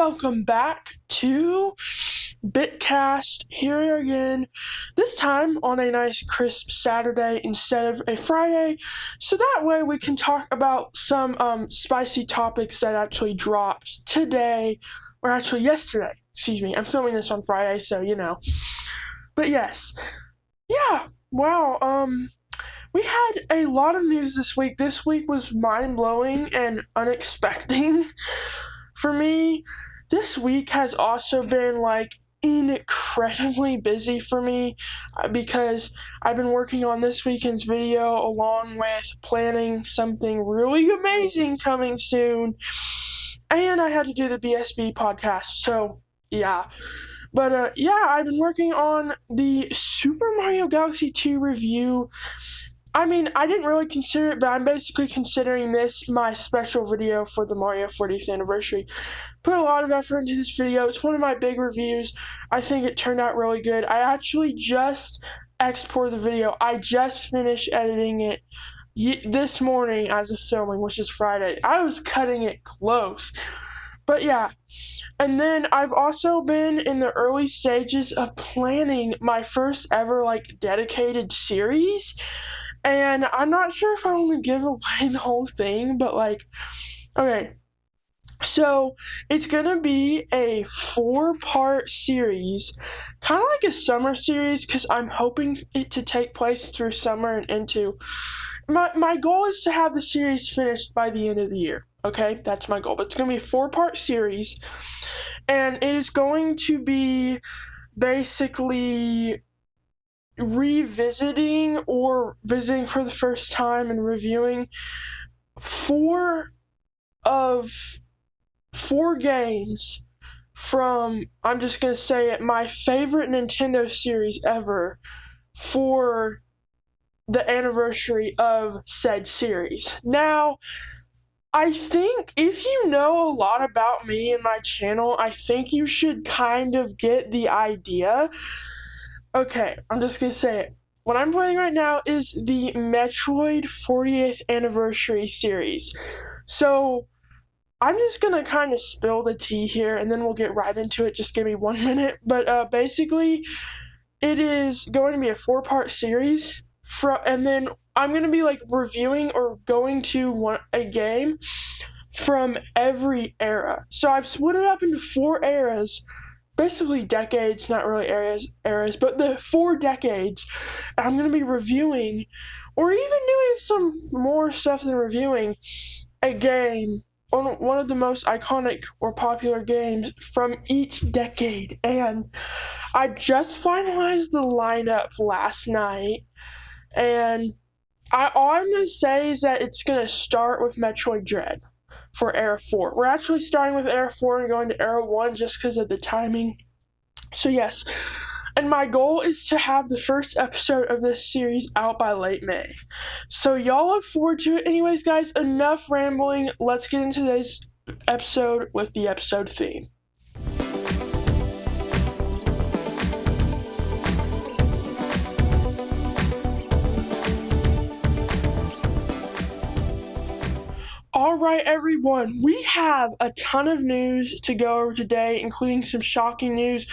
welcome back to BitCast here again, this time on a nice crisp Saturday instead of a Friday, so that way we can talk about some spicy topics that actually dropped today, or actually yesterday, excuse me. I'm filming this on Friday, so but yes, wow, we had a lot of news this week. This week was mind-blowing and unexpected for me. This week has also been incredibly busy for me because I've been working on this weekend's video along with planning something really amazing coming soon, and I had to do the BSB podcast, so yeah. But I've been working on the Super Mario Galaxy 2 review. I mean, I didn't really consider it, but I'm basically considering this my special video for the Mario 40th anniversary. Put a lot of effort into this video. It's one of my big reviews. I think it turned out really good. I actually just exported the video. I just finished editing it this morning as of filming, which is Friday. I was cutting it close. But yeah. And then I've also been in the early stages of planning my first ever dedicated series. And I'm not sure if I want to give away the whole thing, but okay. So it's gonna be a 4-part series, kind of like a summer series, because I'm hoping it to take place through summer and into. My goal is to have the series finished by the end of the year. Okay, that's my goal. But it's gonna be a 4-part series, and it is going to be basically revisiting or visiting for the first time and reviewing 4 games from, I'm just going to say it, my favorite Nintendo series ever for the anniversary of said series. Now, I think if you know a lot about me and my channel, I think you should kind of get the idea. Okay, I'm just gonna say it. What I'm playing right now is the Metroid 40th Anniversary series. So, I'm just gonna kind of spill the tea here, and then we'll get right into it. Just give me 1 minute. But basically, it is going to be a 4-part series, and then I'm gonna be reviewing or going to a game from every era. So I've split it up into 4 eras. Basically decades, not really eras, but the 4 decades. I'm going to be reviewing, or even doing some more stuff than reviewing, a game on one of the most iconic or popular games from each decade. And I just finalized the lineup last night, and all I'm going to say is that it's going to start with Metroid Dread for Era 4. We're actually starting with Era 4 and going to Era 1 just because of the timing. So yes, and my goal is to have the first episode of this series out by late May. So y'all look forward to it. Anyways, guys, enough rambling. Let's get into today's episode with the episode theme. Alright everyone, we have a ton of news to go over today, including some shocking news.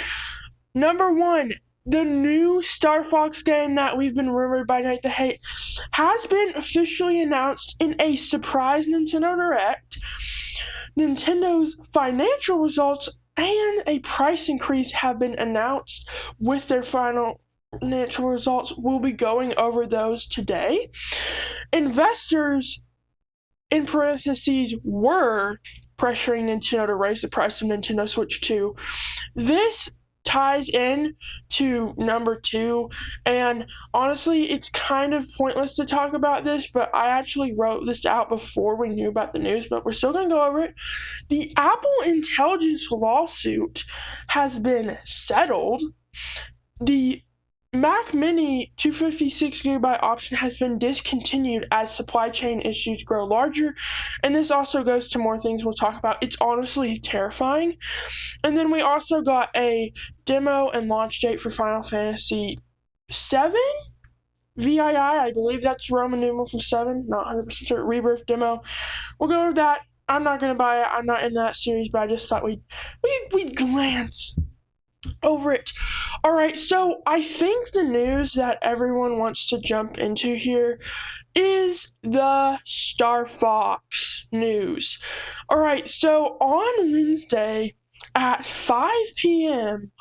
Number 1, the new Star Fox game that we've been rumored by Night the Hate has been officially announced in a surprise Nintendo Direct. Nintendo's financial results and a price increase have been announced with their final financial results. We'll be going over those today. Investors, in parentheses, were pressuring Nintendo to raise the price of Nintendo Switch 2. This ties in to number 2, and honestly, it's kind of pointless to talk about this, but I actually wrote this out before we knew about the news, but we're still going to go over it. The Apple Intelligence lawsuit has been settled. The Mac Mini 256GB option has been discontinued as supply chain issues grow larger, and this also goes to more things we'll talk about. It's honestly terrifying. And then we also got a demo and launch date for Final Fantasy VII? VII, I believe that's Roman numeral for 7, not 100% sure. Rebirth demo. We'll go over that I'm not gonna buy it. I'm not in that series, but I just thought we'd glance over it. All right, so I think the news that everyone wants to jump into here is the Star Fox news. All right, so on Wednesday at 5 p.m.,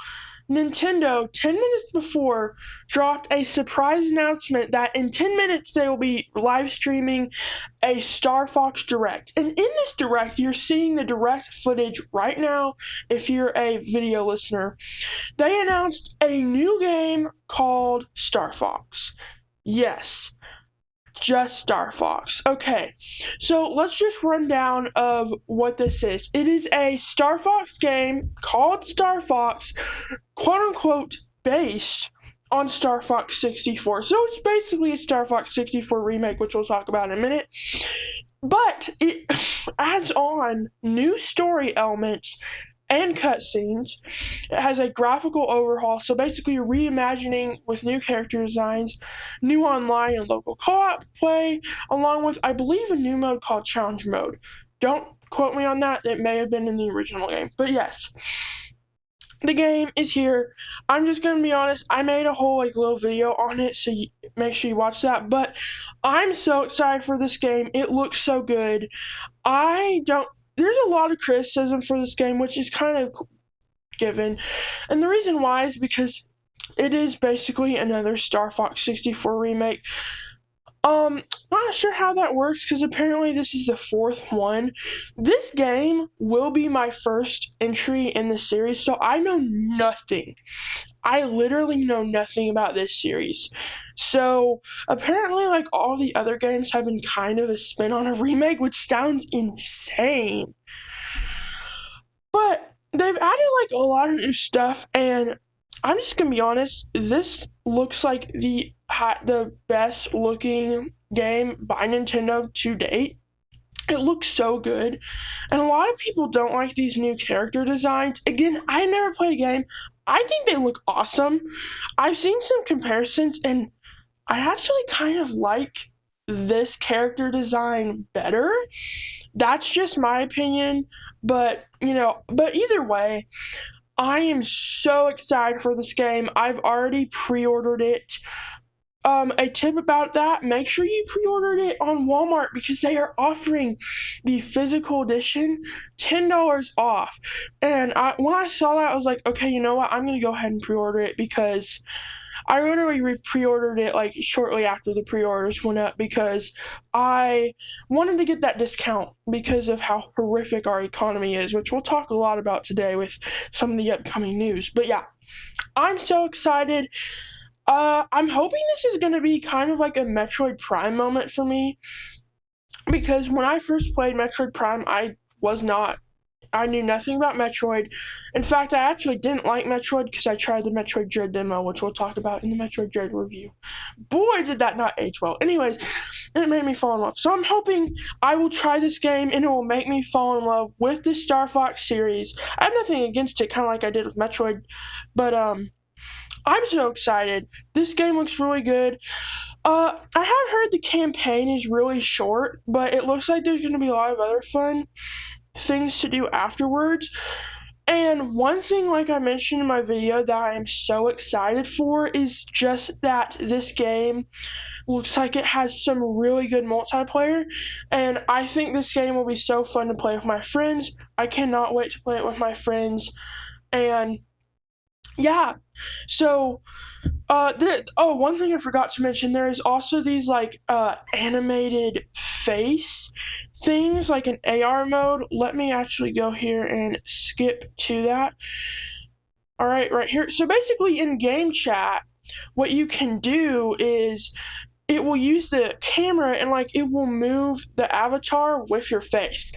Nintendo, 10 minutes before, dropped a surprise announcement that in 10 minutes they will be live streaming a Star Fox Direct. And in this Direct, you're seeing the Direct footage right now if you're a video listener. They announced a new game called Star Fox. Yes, just Star Fox. Okay, so let's just run down of what this is. It is a Star Fox game called Star Fox, quote unquote, based on Star Fox 64. So it's basically a Star Fox 64 remake, which we'll talk about in a minute. But it adds on new story elements and cutscenes. It has a graphical overhaul, so basically you're reimagining with new character designs, new online and local co-op play, along with, I believe, a new mode called Challenge Mode. Don't quote me on that, it may have been in the original game, but yes. The game is here. I'm just gonna be honest, I made a whole little video on it, so make sure you watch that, but I'm so excited for this game. It looks so good. There's a lot of criticism for this game, which is kind of given. And the reason why is because it is basically another Star Fox 64 remake. Not sure how that works because apparently this is the fourth one. This game will be my first entry in the series, so I know nothing. I literally know nothing about this series. So apparently, all the other games have been kind of a spin on a remake, which sounds insane. But they've added a lot of new stuff, and I'm just gonna be honest. This looks like the best looking game by Nintendo to date. It looks so good, and a lot of people don't like these new character designs. Again, I never played a game. I think they look awesome. I've seen some comparisons, and I actually kind of like this character design better. That's just my opinion, but either way, I am so excited for this game. I've already pre-ordered it. A tip about that, make sure you pre-ordered it on Walmart because they are offering the physical edition $10 off. And when I saw that, I was like, okay, you know what? I'm going to go ahead and pre-order it because I literally pre-ordered it shortly after the pre-orders went up because I wanted to get that discount because of how horrific our economy is, which we'll talk a lot about today with some of the upcoming news. But yeah, I'm so excited. I'm hoping this is going to be kind of like a Metroid Prime moment for me because when I first played Metroid Prime, I knew nothing about Metroid. In fact, I actually didn't like Metroid because I tried the Metroid Dread demo, which we'll talk about in the Metroid Dread review. Boy, did that not age well. Anyways, it made me fall in love. So I'm hoping I will try this game and it will make me fall in love with the Star Fox series. I have nothing against it, kind of like I did with Metroid, but I'm so excited. This game looks really good. I have heard the campaign is really short, but it looks like there's going to be a lot of other fun things to do afterwards. And one thing, like I mentioned in my video, that I am so excited for is just that this game looks like it has some really good multiplayer. And I think this game will be so fun to play with my friends. I cannot wait to play it with my friends. And yeah, so one thing I forgot to mention, there is also these animated face things, like an AR mode. Let me actually go here and skip to that. All right, right here. So basically in game chat, what you can do is it will use the camera and it will move the avatar with your face.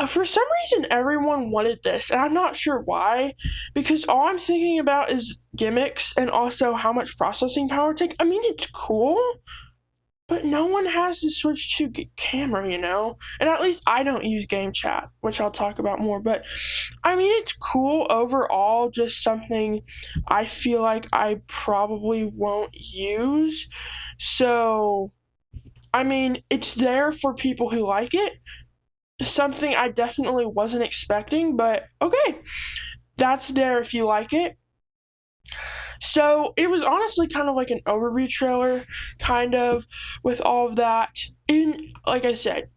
For some reason, everyone wanted this, and I'm not sure why, because all I'm thinking about is gimmicks and also how much processing power it takes. I mean, it's cool, but no one has to switch to camera, And at least I don't use game chat, which I'll talk about more, but I mean, it's cool overall, just something I feel like I probably won't use. So I mean, it's there for people who like it. Something I definitely wasn't expecting, but okay, that's there if you like it. So it was honestly kind of like an overview trailer, kind of, with all of that. And like I said,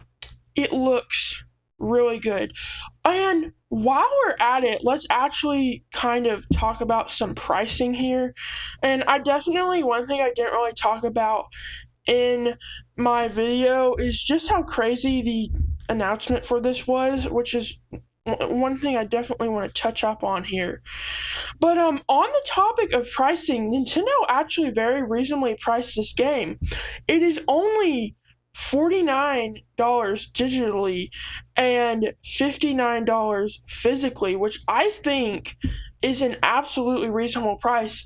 it looks really good. And while we're at it, let's actually kind of talk about some pricing here. And one thing I didn't really talk about in my video is just how crazy the announcement for this was, which is one thing I definitely want to touch up on here. But on the topic of pricing, Nintendo actually very reasonably priced this game. It is only $49 digitally and $59 physically, which I think is an absolutely reasonable price.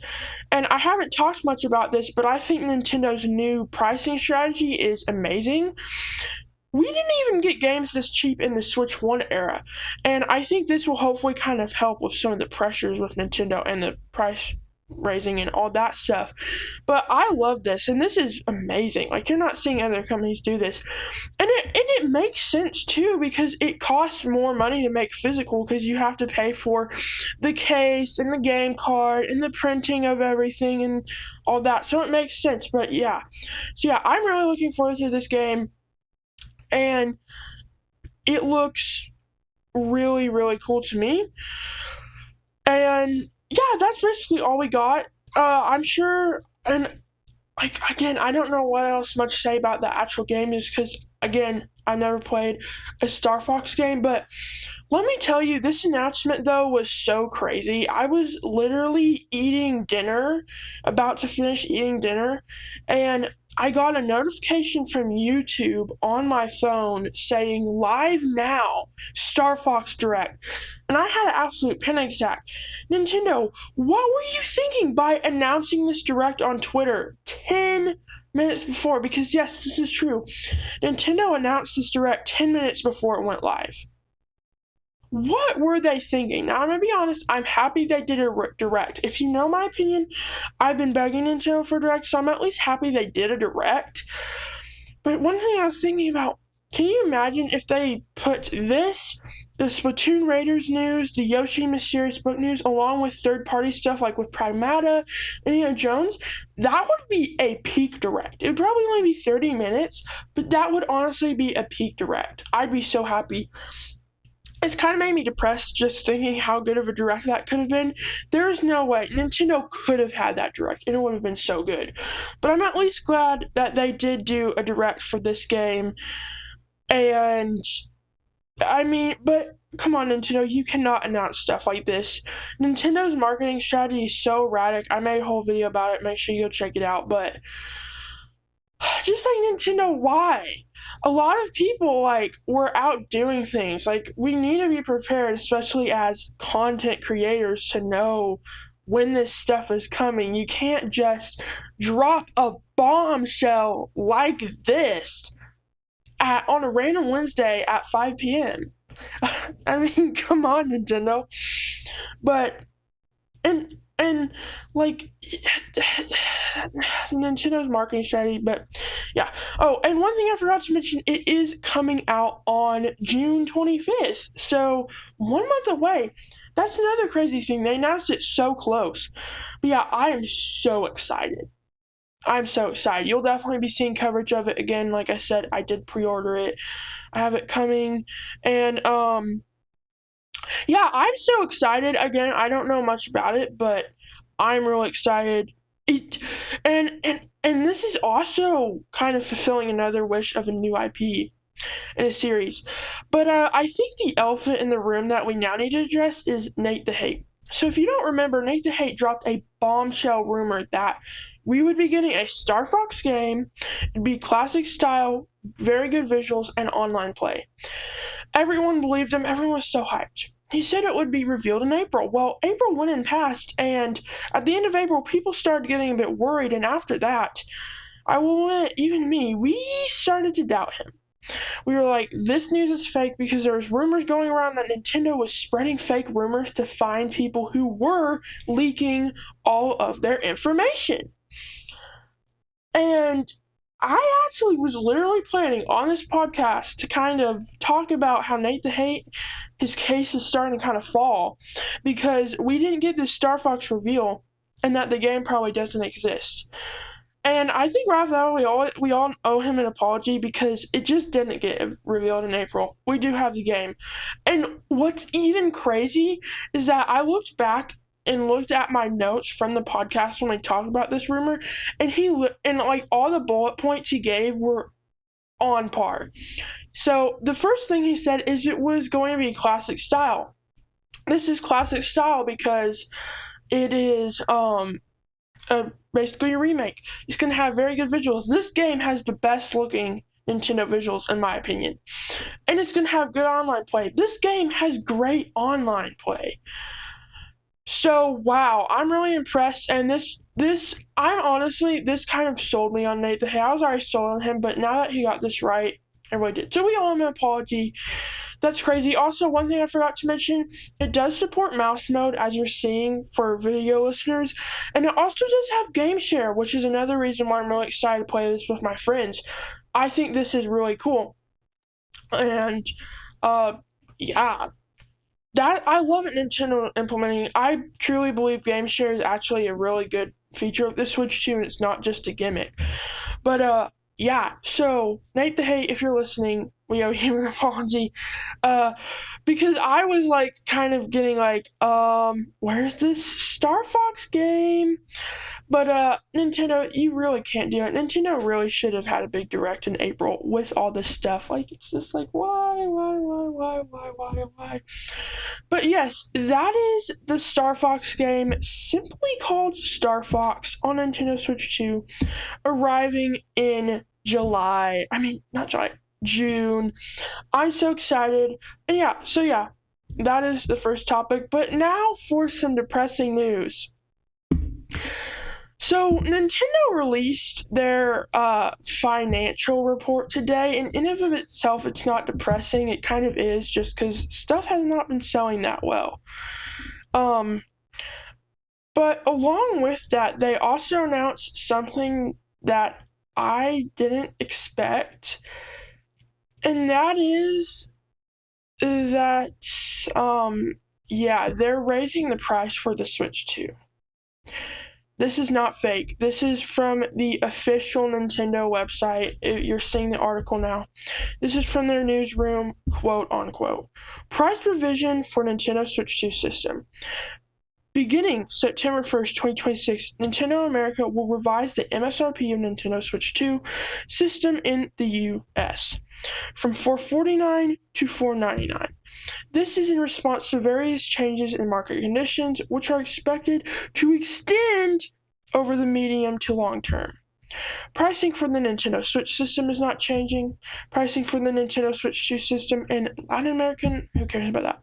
And I haven't talked much about this, but I think Nintendo's new pricing strategy is amazing. We didn't even get games this cheap in the Switch 1 era, and I think this will hopefully kind of help with some of the pressures with Nintendo and the price raising and all that stuff. But I love this, and this is amazing. Like, you're not seeing other companies do this. And it makes sense too, because it costs more money to make physical, because you have to pay for the case and the game card and the printing of everything and all that. So it makes sense. But yeah. So yeah, I'm really looking forward to this game. And it looks really, really cool to me. And yeah, that's basically all we got. I'm sure, and like again, I don't know what else much to say about the actual game, is because again, I never played a Star Fox game, but let me tell you, this announcement though was so crazy. I was literally eating dinner, about to finish eating dinner, and I got a notification from YouTube on my phone saying live now, Star Fox Direct. And I had an absolute panic attack. Nintendo, what were you thinking by announcing this Direct on Twitter 10 minutes before? Because yes, this is true. Nintendo announced this Direct 10 minutes before it went live. What were they thinking? Now, I'm going to be honest, I'm happy they did a Direct. If you know my opinion, I've been begging Nintendo for Direct, so I'm at least happy they did a Direct. But one thing I was thinking about, can you imagine if they put this, the Splatoon Raiders news, the Yoshi Mysterious Book news, along with third-party stuff like with Primata, Indiana Jones? That would be a peak Direct. It would probably only be 30 minutes, but that would honestly be a peak Direct. I'd be so happy. It's kind of made me depressed just thinking how good of a Direct that could have been. There is no way. Nintendo could have had that Direct, and it would have been so good. But I'm at least glad that they did do a Direct for this game. And, I mean, but come on, Nintendo, you cannot announce stuff like this. Nintendo's marketing strategy is so erratic. I made a whole video about it. Make sure you go check it out. But just like Nintendo, why? A lot of people were out doing things. Like, we need to be prepared, especially as content creators, to know when this stuff is coming. You can't just drop a bombshell like this on a random Wednesday at 5 p.m. I mean, come on, Nintendo. But and like Nintendo's marketing strategy, but yeah. Oh, and one thing I forgot to mention, it is coming out on June 25th, so 1 month away. That's another crazy thing. They announced it so close. But yeah, I am so excited. I'm so excited. You'll definitely be seeing coverage of it again. Like I said, I did pre-order it. I have it coming, and yeah, I'm so excited. Again, I don't know much about it, but I'm really excited. It and this is also kind of fulfilling another wish of a new IP in a series. But I think the elephant in the room that we now need to address is Nate the Hate. So if you don't remember, Nate the Hate dropped a bombshell rumor that we would be getting a Star Fox game. It'd be classic style, very good visuals, and online play. Everyone believed him. Everyone was so hyped. He said it would be revealed in April. Well, April went and passed, and at the end of April, people started getting a bit worried, and after that, even me, we started to doubt him. We were like, this news is fake, because there was rumors going around that Nintendo was spreading fake rumors to find people who were leaking all of their information. And I actually was literally planning on this podcast to kind of talk about how Nate the Hate, his case is starting to kind of fall because we didn't get this Star Fox reveal and that the game probably doesn't exist. And I think right now we all owe him an apology because it just didn't get revealed in April. We do have the game. And what's even crazy is that I looked back and looked at my notes from the podcast when we talked about this rumor, and like all the bullet points he gave were on par. So the first thing he said is it was going to be classic style. This is classic style because it is basically a remake. It's going to have very good visuals. This game has the best looking Nintendo visuals, in my opinion. And it's going to have good online play. This game has great online play. So, wow, I'm really impressed. And this kind of sold me on Nate the Hay. I was already sold on him, but now that he got this right, I really did. So we owe him an apology. That's crazy. Also, one thing I forgot to mention, it does support mouse mode, as you're seeing for video listeners. And it also does have game share, which is another reason why I'm really excited to play this with my friends. I think this is really cool. And, yeah. That I love it Nintendo implementing. I truly believe game share is actually a really good feature of the Switch 2, and it's not just a gimmick. But, yeah, so Nate the Hate, if you're listening, we owe you an apology. Because I was like kind of getting like, where's this Star Fox game? But Nintendo, you really can't do it. Nintendo really should have had a big direct in April with all this stuff. Like it's just like why? But yes, that is the Star Fox game, simply called Star Fox on Nintendo Switch 2, arriving in July. I mean, not July, June. I'm so excited. And yeah, that is the first topic. But now for some depressing news. So Nintendo released their financial report today, and in and of itself, it's not depressing. It kind of is, just because stuff has not been selling that well. But along with that, they also announced something that I didn't expect, and that is that, they're raising the price for the Switch 2. This is not fake. This is from the official Nintendo website. You're seeing the article now. This is from their newsroom, quote unquote. Price revision for Nintendo Switch 2 system. Beginning September 1st, 2026, Nintendo America will revise the MSRP of Nintendo Switch 2 system in the US from $449 to $499. This is in response to various changes in market conditions, which are expected to extend over the medium to long term. Pricing for the Nintendo Switch system is not changing. Pricing for the Nintendo Switch 2 system in Latin American, who cares about that?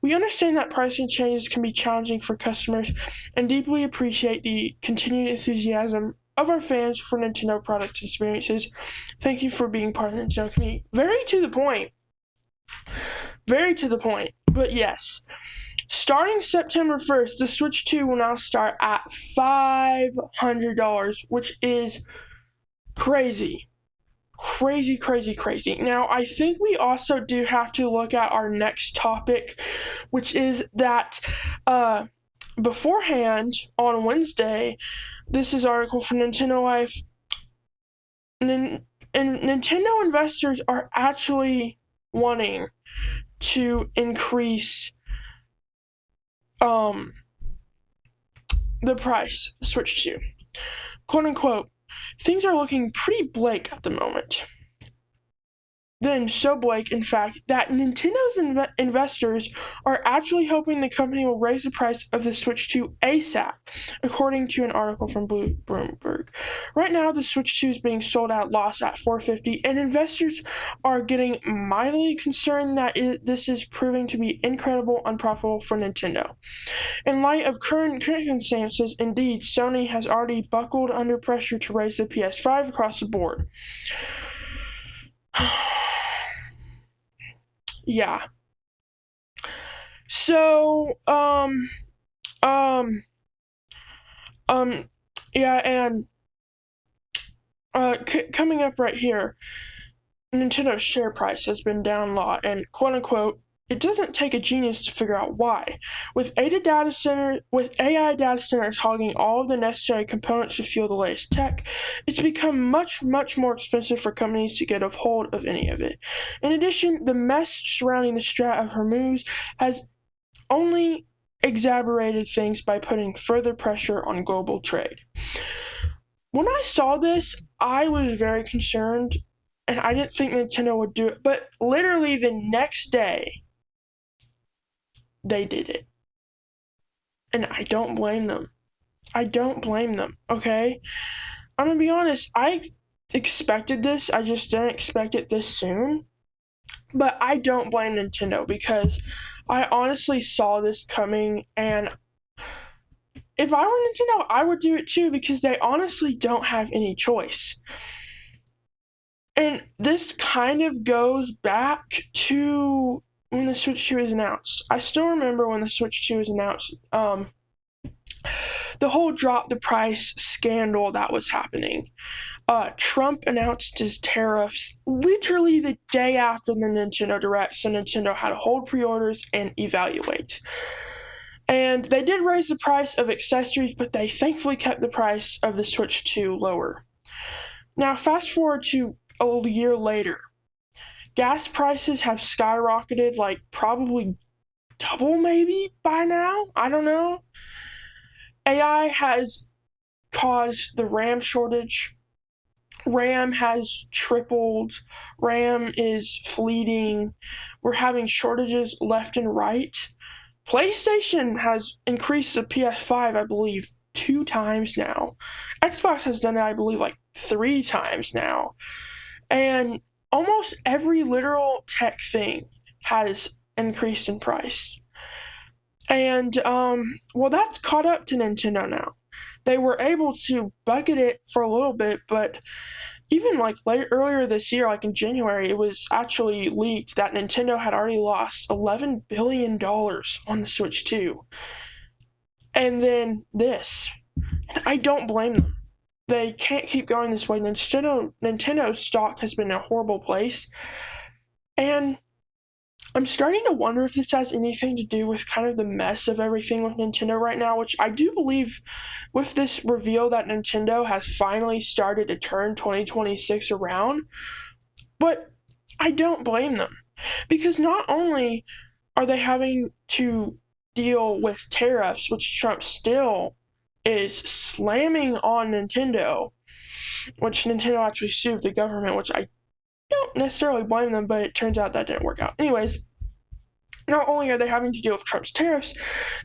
We understand that pricing changes can be challenging for customers and deeply appreciate the continued enthusiasm of our fans for Nintendo products and experiences. Thank you for being part of the Nintendo community. Very to the point. Very to the point. But yes. Starting September 1st, the Switch 2 will now start at $500, which is crazy. Crazy. Now, I think we also do have to look at our next topic, which is that beforehand, on Wednesday, this is an article from Nintendo Life, and Nintendo investors are actually wanting to increase the price of Switch 2. Quote unquote, things are looking pretty bleak at the moment. Then, so bleak, in fact, that Nintendo's investors are actually hoping the company will raise the price of the Switch 2 ASAP, according to an article from Bloomberg. Right now, the Switch 2 is being sold at loss at $450, and investors are getting mightily concerned that this is proving to be incredibly unprofitable for Nintendo. In light of current circumstances, indeed, Sony has already buckled under pressure to raise the PS5 across the board. Yeah. So, yeah, and coming up right here, Nintendo's share price has been down a lot, and quote unquote, it doesn't take a genius to figure out why. With AI data centers hogging all of the necessary components to fuel the latest tech, it's become much, much more expensive for companies to get a hold of any of it. In addition, the mess surrounding the Strat of Hormuz has only exacerbated things by putting further pressure on global trade. When I saw this, I was very concerned, and I didn't think Nintendo would do it, but literally the next day, they did it. And I don't blame them. Okay? I'm gonna be honest, I expected this, I just didn't expect it this soon. But I don't blame Nintendo because I honestly saw this coming, and if I were Nintendo, I would do it too because they honestly don't have any choice. And this kind of goes back to when the Switch 2 was announced. I still remember when the Switch 2 was announced, the whole drop the price scandal that was happening. Trump announced his tariffs literally the day after the Nintendo Direct, so Nintendo had to hold pre-orders and evaluate. And they did raise the price of accessories, but they thankfully kept the price of the Switch 2 lower. Now, fast forward to a year later. Gas prices have skyrocketed, like probably double maybe by now. I don't know. AI has caused the RAM shortage. RAM has tripled. RAM is fleeting. We're having shortages left and right. PlayStation has increased the PS5, I believe, 2 times now. Xbox has done it, I believe, like 3 times now. And almost every literal tech thing has increased in price. And, well, that's caught up to Nintendo now. They were able to bucket it for a little bit, but even like earlier this year, like in January, it was actually leaked that Nintendo had already lost $11 billion on the Switch 2. And then this. And I don't blame them. They can't keep going this way. Nintendo's stock has been in a horrible place. And I'm starting to wonder if this has anything to do with kind of the mess of everything with Nintendo right now, which I do believe with this reveal that Nintendo has finally started to turn 2026 around. But I don't blame them. Because not only are they having to deal with tariffs, which Trump still is slamming on Nintendo, which Nintendo actually sued the government, which I don't necessarily blame them, but it turns out that didn't work out. Anyways, not only are they having to deal with Trump's tariffs,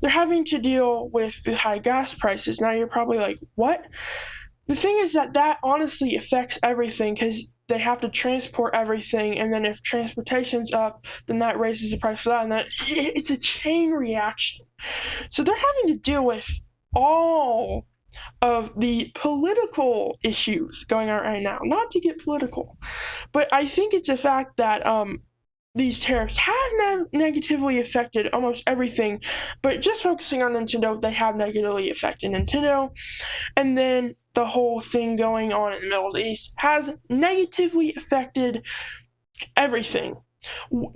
they're having to deal with the high gas prices. Now you're probably like, what? The thing is that honestly affects everything because they have to transport everything, and then if transportation's up, then that raises the price for that, and that it's a chain reaction. So they're having to deal with all of the political issues going on right now. Not to get political, but I think it's a fact that these tariffs have negatively affected almost everything, but just focusing on Nintendo, they have negatively affected Nintendo. And then the whole thing going on in the Middle East has negatively affected everything. We're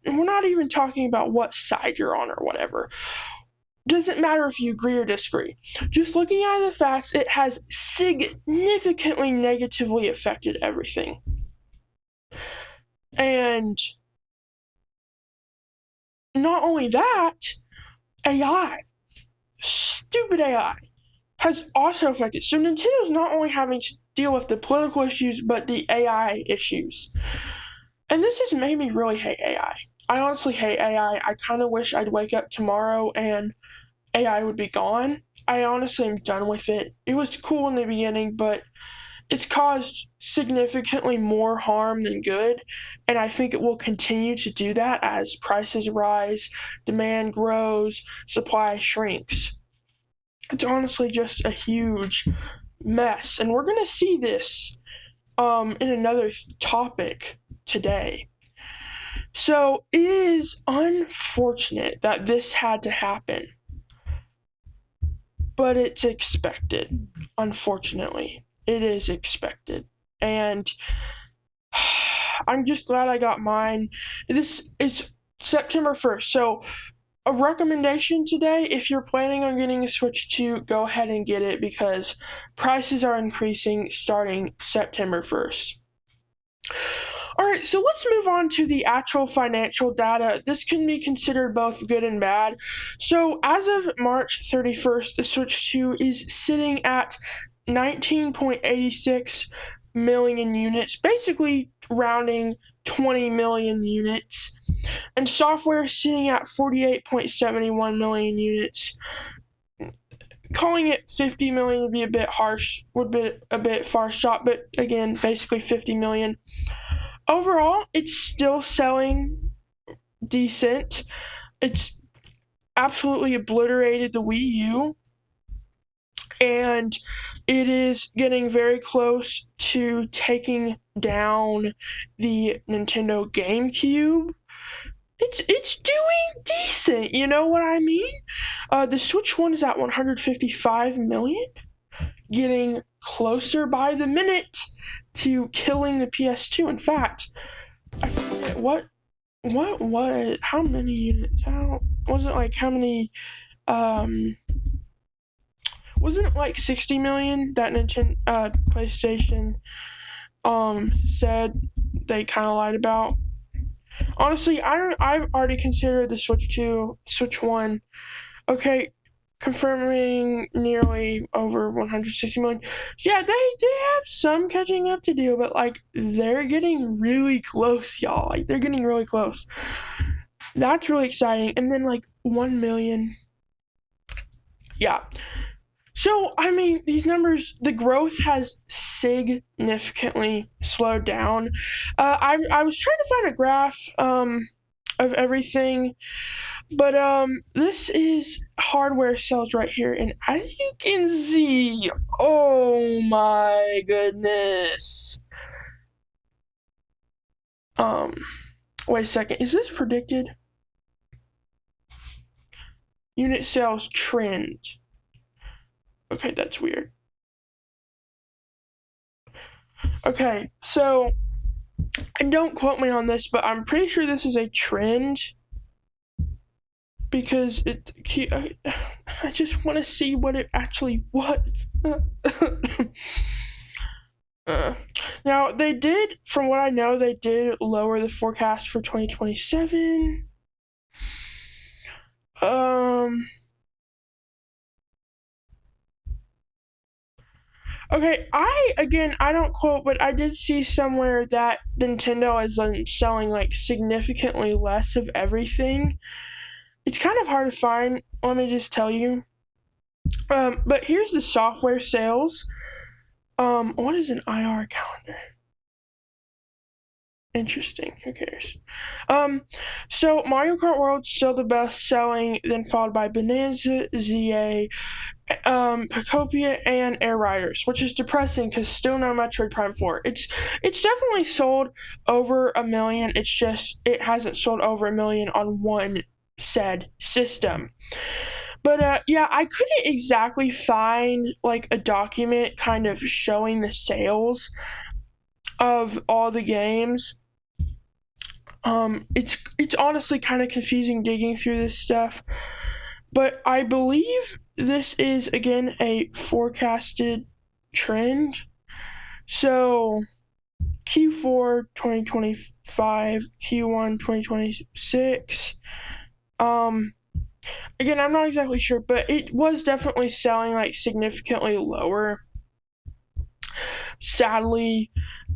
not even talking about what side you're on or whatever. Doesn't matter if you agree or disagree. Just looking at the facts, it has significantly negatively affected everything. And not only that, AI, stupid AI, has also affected. So Nintendo's not only having to deal with the political issues, but the AI issues. And this has made me really hate AI. I honestly hate AI. I kind of wish I'd wake up tomorrow and AI would be gone. I honestly am done with it. It was cool in the beginning, but it's caused significantly more harm than good, and I think it will continue to do that as prices rise, demand grows, supply shrinks. It's honestly just a huge mess, and we're going to see this in another topic today. So it is unfortunate that this had to happen, but it's expected, unfortunately. it is expected. And I'm just glad I got mine. This is September 1st. So, a recommendation today, if you're planning on getting a Switch 2, go ahead and get it because prices are increasing starting September 1st. All right, so let's move on to the actual financial data. This can be considered both good and bad. So, as of March 31st, the Switch 2 is sitting at 19.86 million units, basically rounding 20 million units. And software is sitting at 48.71 million units. Calling it 50 million would be a bit harsh, would be a bit far shot, but again, basically 50 million. Overall, it's still selling decent. It's absolutely obliterated the Wii U, and it is getting very close to taking down the Nintendo GameCube. It's doing decent, you know what I mean? The Switch one is at 155 million, getting closer by the minute to killing the PS2. In fact, I forget how many units? Wasn't it like 60 million that Nintendo PlayStation said they kind of lied about? Honestly, I've already considered the Switch 2, Switch 1. Okay, confirming nearly over 160 million. Yeah, they have some catching up to do, but like they're getting really close, y'all. Like they're getting really close. That's really exciting. And then like 1 million. Yeah. So, I mean, these numbers, the growth has significantly slowed down. I was trying to find a graph of everything, but this is hardware sales right here, and as you can see, oh my goodness. Wait a second, is this predicted? Unit sales trend. Okay, that's weird. Okay, so, and don't quote me on this, but I'm pretty sure this is a trend because I just want to see what it actually was. Now, they did, from what I know, they did lower the forecast for 2027. Okay, I don't quote, but I did see somewhere that Nintendo is selling like significantly less of everything. It's kind of hard to find, let me just tell you. But here's the software sales. What is an IR calendar? Interesting. Who cares? So Mario Kart World's still the best selling, then followed by Bonanza, ZA, Pacopia, and Air Riders, which is depressing because still no Metroid Prime 4. It's definitely sold over 1 million. It's just it hasn't sold over 1 million on one said system. But yeah, I couldn't exactly find like a document kind of showing the sales of all the games. It's honestly kind of confusing digging through this stuff, but I believe this is again a forecasted trend. So Q4 2025, Q1 2026. Again, I'm not exactly sure, but it was definitely selling like significantly lower. Sadly,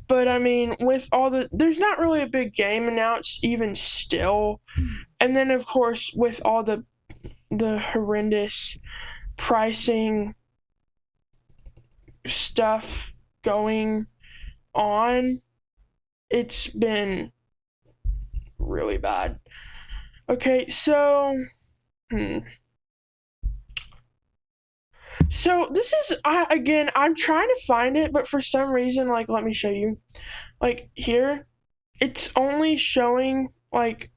but I mean, with all there's not really a big game announced even still. And then of course with all the horrendous pricing stuff going on, it's been really bad. Okay, so So this is again, I'm trying to find it, but for some reason, like let me show you. Like here, it's only showing like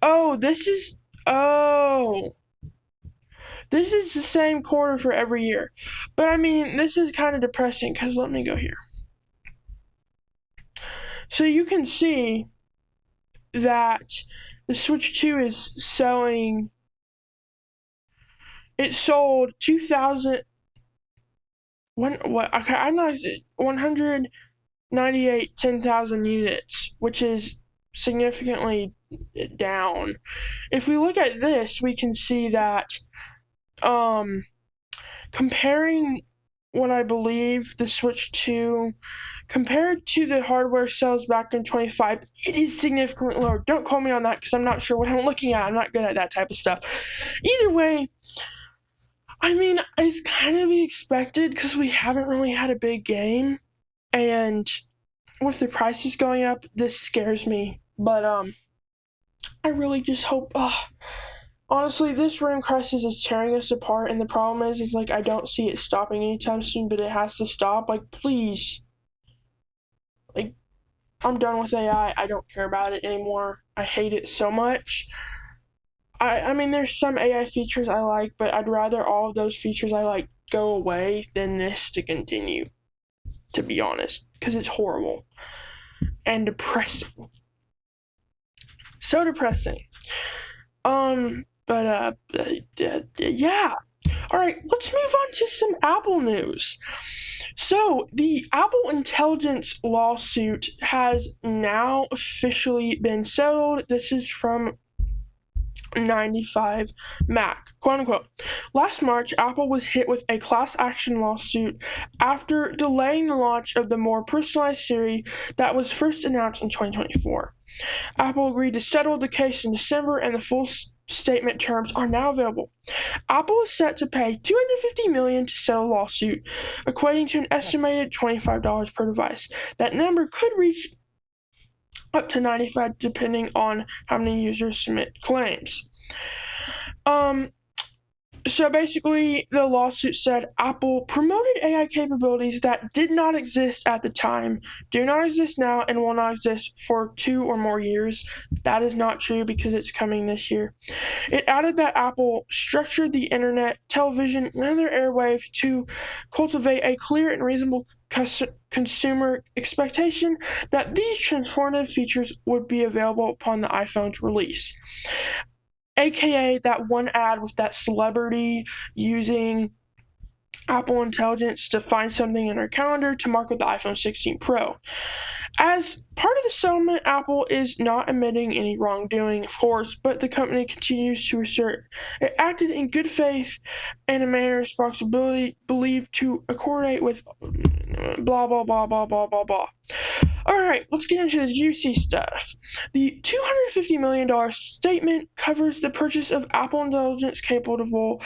oh, this is oh. This is the same quarter for every year. But I mean, this is kind of depressing because let me go here. So you can see that the Switch 2 is selling. It sold 2,000. What? Okay, I'm not. 198 10,000 units, which is significantly down. If we look at this, we can see that comparing what I believe the Switch 2 compared to the hardware sales back in 25, it is significantly lower. Don't quote me on that because I'm not sure what I'm looking at. I'm not good at that type of stuff. Either way, I mean, it's kind of be expected because we haven't really had a big game, and with the prices going up, this scares me. But I really just hope. Honestly, this room crisis is tearing us apart, and the problem is like I don't see it stopping anytime soon. But it has to stop. Like, please. Like, I'm done with AI. I don't care about it anymore. I hate it so much. I mean, there's some AI features I like, but I'd rather all of those features I like go away than this to continue, to be honest, because it's horrible and depressing. So depressing. Yeah. All right, let's move on to some Apple news. So, the Apple Intelligence lawsuit has now officially been settled. This is from 95 Mac, quote unquote. Last March, Apple was hit with a class action lawsuit after delaying the launch of the more personalized Siri that was first announced in 2024. Apple agreed to settle the case in December, and the full statement terms are now available. Apple is set to pay $250 million to settle a lawsuit, equating to an estimated $25 per device. That number could reach up to 95 depending on how many users submit claims. So basically, the lawsuit said Apple promoted AI capabilities that did not exist at the time, do not exist now, and will not exist for 2 or more years. That is not true because it's coming this year. It added that Apple structured the internet, television, and other airwaves to cultivate a clear and reasonable consumer expectation that these transformative features would be available upon the iPhone's release. AKA that one ad with that celebrity using Apple Intelligence to find something in her calendar to market the iPhone 16 Pro. As part of the settlement, Apple is not admitting any wrongdoing, of course, but the company continues to assert it acted in good faith and a manner of responsibility believed to coordinate with blah, blah, blah, blah, blah, blah, blah. Alright, let's get into the juicy stuff. The $250 million statement covers the purchase of Apple Intelligence capable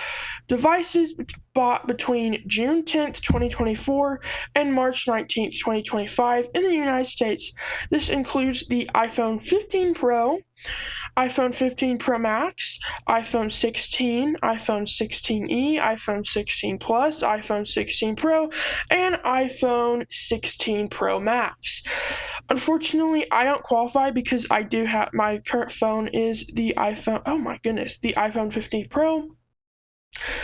devices bought between June 10th, 2024 and March 19th, 2025 in the United States. This includes the iPhone 15 Pro, iPhone 15 Pro Max, iPhone 16, iPhone 16e, iPhone 16 Plus, iPhone 16 Pro, and iPhone 16 Pro Max. Unfortunately, I don't qualify because I do have my current phone is the iPhone. Oh my goodness, the iPhone 15 Pro.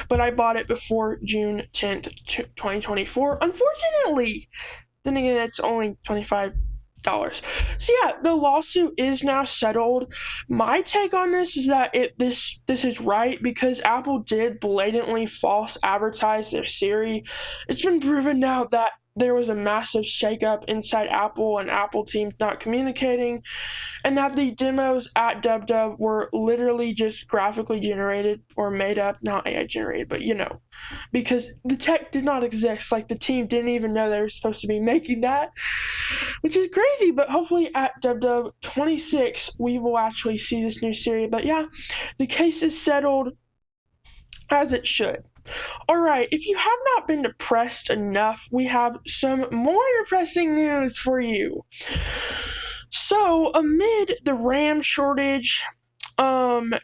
But I bought it before June 10th, 2024. Unfortunately, then again, it's only $25. So yeah, the lawsuit is now settled. My take on this is that this is right because Apple did blatantly false advertise their Siri. It's been proven now that there was a massive shakeup inside Apple and Apple teams not communicating, and that the demos at DubDub were literally just graphically generated or made up, not AI generated, but because the tech did not exist. Like, the team didn't even know they were supposed to be making that, which is crazy. But hopefully at DubDub 26 we will actually see this new Siri. But yeah, the case is settled as it should. Alright, if you have not been depressed enough, we have some more depressing news for you. So, amid the RAM shortage,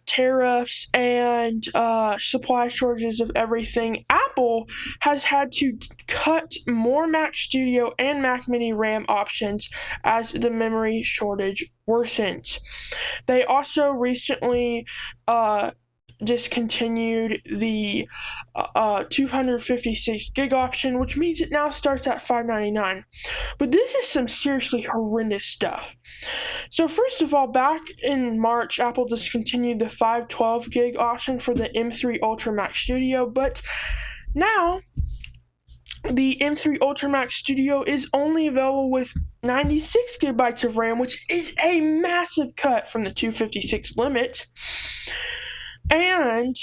tariffs, and supply shortages of everything, Apple has had to cut more Mac Studio and Mac Mini RAM options as the memory shortage worsens. They also recently discontinued the 256 gig option, which means it now starts at $599. But this is some seriously horrendous stuff. So first of all, back in March, Apple discontinued the 512 gig option for the M3 Ultra Max Studio, but now the M3 Ultra Max Studio is only available with 96 gigabytes of RAM, which is a massive cut from the 256 limit. And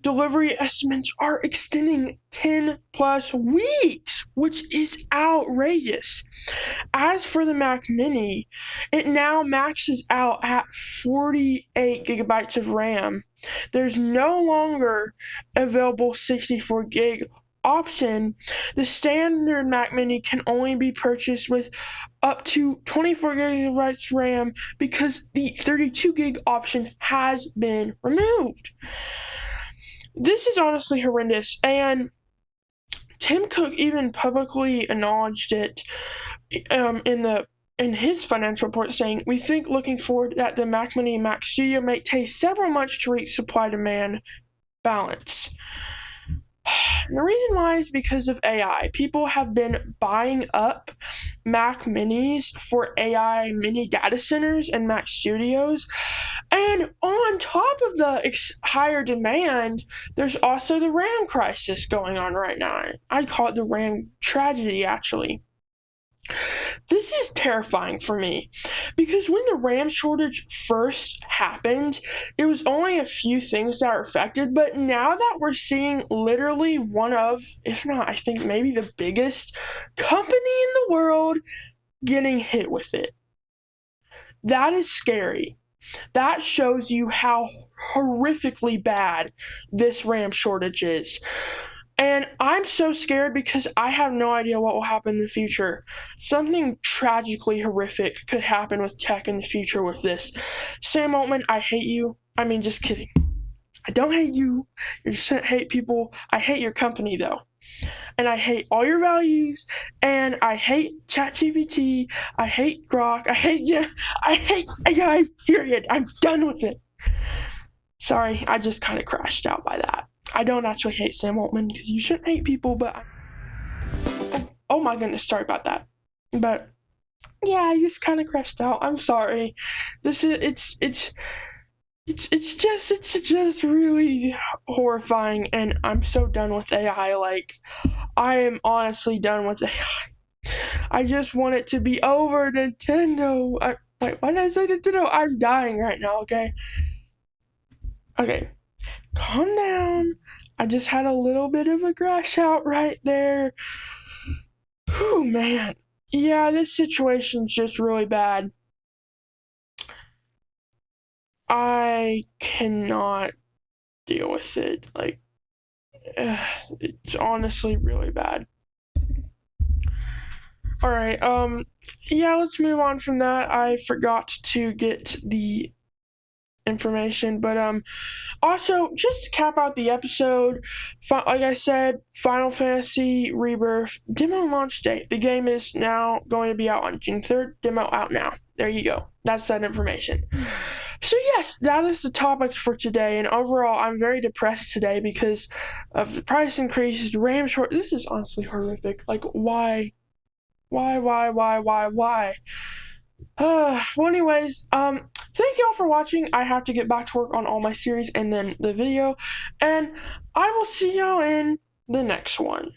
delivery estimates are extending 10 plus weeks, which is outrageous. As for the Mac Mini, it now maxes out at 48 gigabytes of RAM. There's no longer available 64 gig option. The standard Mac Mini can only be purchased with up to 24 gigabytes RAM because the 32 gig option has been removed. This is honestly horrendous, and Tim Cook even publicly acknowledged it in his financial report, saying, "We think looking forward that the Mac Mini and Mac Studio may take several months to reach supply-demand balance." And the reason why is because of AI. People have been buying up Mac Minis for AI mini data centers and Mac Studios. And on top of the higher demand, there's also the RAM crisis going on right now. I'd call it the RAM tragedy, actually. This is terrifying for me because when the RAM shortage first happened, it was only a few things that are affected, but now that we're seeing literally one of, if not, I think maybe the biggest company in the world getting hit with it. That is scary. That shows you how horrifically bad this RAM shortage is. And I'm so scared because I have no idea what will happen in the future. Something tragically horrific could happen with tech in the future with this. Sam Altman, I hate you. I mean, just kidding. I don't hate you. You shouldn't hate people. I hate your company, though. And I hate all your values. And I hate ChatGPT. I hate Grok. I hate you. I hate AI, period. I'm done with it. Sorry, I just kind of crashed out by that. I don't actually hate Sam Altman because you shouldn't hate people, but oh my goodness, sorry about that. But yeah, I just kind of crashed out. I'm sorry. This is it's just really horrifying, and I'm so done with AI. Like, I am honestly done with AI. I just want it to be over. Nintendo. Wait, why did I say Nintendo? I'm dying right now. Okay. Calm down. I just had a little bit of a crash out right there. Whew, man. Yeah, this situation's just really bad. I cannot deal with it. Like, it's honestly really bad. Alright, yeah, let's move on from that. I forgot to get the information, but also just to cap out the episode, like I said, Final Fantasy Rebirth demo launch date. The game is now going to be out on June 3rd. Demo out now. There you go. That's that information. So yes, that is the topics for today, and overall I'm very depressed today because of the price increases, RAM short. This is honestly horrific. Like, why? Well, anyways, thank y'all for watching. I have to get back to work on all my series and then the video, and I will see y'all in the next one.